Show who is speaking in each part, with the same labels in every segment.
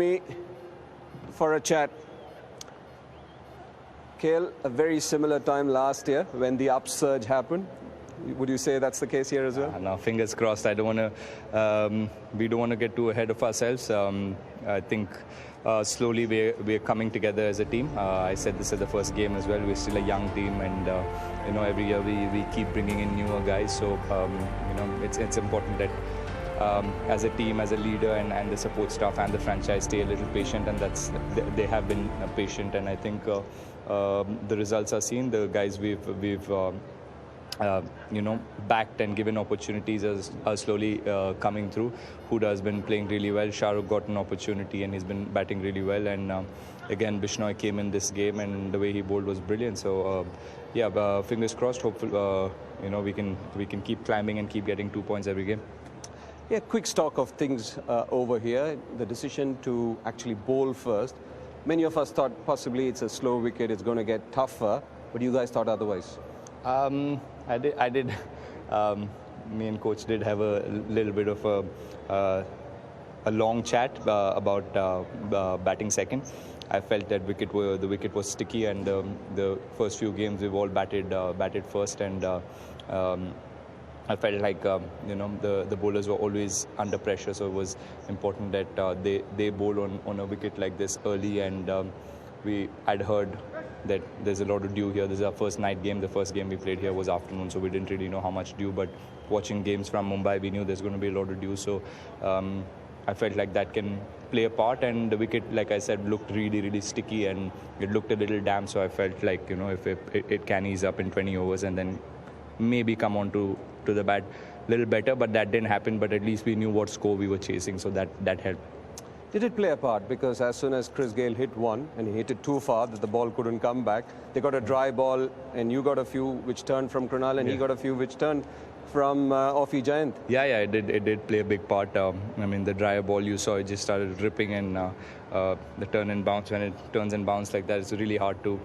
Speaker 1: me for a chat. KL, a very similar time last year when the upsurge happened. Would you say that's the case here as well?
Speaker 2: No, fingers crossed. I don't want to. We don't want to get too ahead of ourselves. I think slowly we're coming together as a team. I said this at the first game as well. We're still a young team, and every year we keep bringing in newer guys. So it's important that as a team, as a leader, and the support staff and the franchise stay a little patient, and they have been patient. And I think the results are seen. The guys we've backed and given opportunities are slowly coming through. Huda has been playing really well. Shahrukh got an opportunity and he's been batting really well. And again, Bishnoi came in this game and the way he bowled was brilliant. So fingers crossed. Hopefully, we can keep climbing and keep getting 2 points every game.
Speaker 1: Yeah, quick stock of things over here. The decision to actually bowl first. Many of us thought possibly it's a slow wicket, it's going to get tougher, but you guys thought otherwise.
Speaker 2: I did. Me and coach did have a little bit of a long chat about batting second. I felt that the wicket was sticky, and the first few games we've all batted first, and I felt like the bowlers were always under pressure, so it was important that they bowl on a wicket like this early, and I'd heard that there's a lot of dew here. This is our first night game. The first game we played here was afternoon, so we didn't really know how much dew, but watching games from Mumbai, we knew there's going to be a lot of dew, so I felt like that can play a part, and the wicket, like I said, looked really, really sticky, and it looked a little damp, so I felt like, if it can ease up in 20 overs and then maybe come on to the bat a little better, but that didn't happen, but at least we knew what score we were chasing, so that helped.
Speaker 1: Did it play a part? Because as soon as Chris Gayle hit one and he hit it too far that the ball couldn't come back, they got a dry ball and you got a few which turned from Krunal and he got a few which turned from Offie Jayant.
Speaker 2: Yeah, it did play a big part. The dry ball you saw, it just started ripping, and the turn and bounce, when it turns and bounce like that, it's really hard to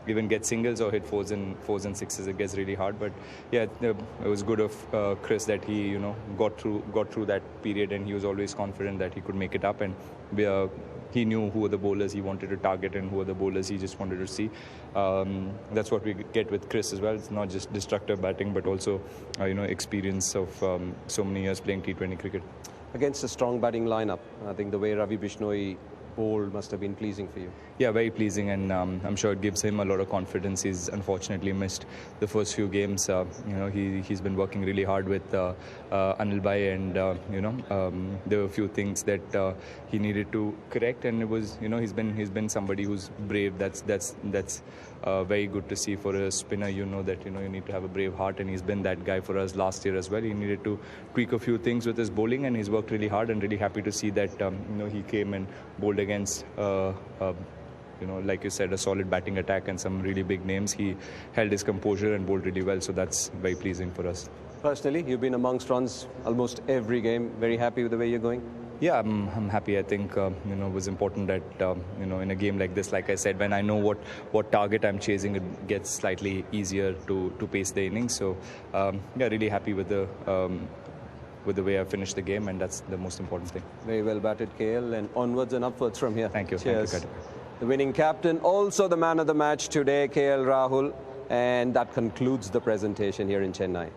Speaker 2: even get singles or hit fours and sixes. It gets really hard, but yeah, it was good of Chris that he got through that period, and he was always confident that he could make it up, and he knew who were the bowlers he wanted to target and who were the bowlers he just wanted to see. That's what we get with Chris as well. It's not just destructive batting, but also experience of so many years playing T20 cricket.
Speaker 1: Against a strong batting lineup, I think the way Ravi Bishnoi bowled must have been pleasing for you.
Speaker 2: Yeah, very pleasing, and I'm sure it gives him a lot of confidence. He's unfortunately missed the first few games. He's been working really hard with Anil Bhai, and there were a few things that he needed to correct, and it was he's been somebody who's brave. That's very good to see for a spinner. That you need to have a brave heart, and he's been that guy for us last year as well. He needed to tweak a few things with his bowling, and he's worked really hard, and really happy to see that he came and bowled against like you said, a solid batting attack and some really big names. He held his composure and bowled really well, so that's very pleasing for us.
Speaker 1: Personally, you've been amongst runs almost every game. Very happy with the way you're going?
Speaker 2: Yeah, I'm happy. I think it was important that in a game like this, like I said, when I know what target I'm chasing, it gets slightly easier to pace the innings. So really happy with the way I finished the game, and that's the most important thing.
Speaker 1: Very well batted, KL, and onwards and upwards from here.
Speaker 2: Thank you.
Speaker 1: Cheers.
Speaker 2: Thank you,
Speaker 1: the winning captain, also the man of the match today, KL Rahul, and that concludes the presentation here in Chennai.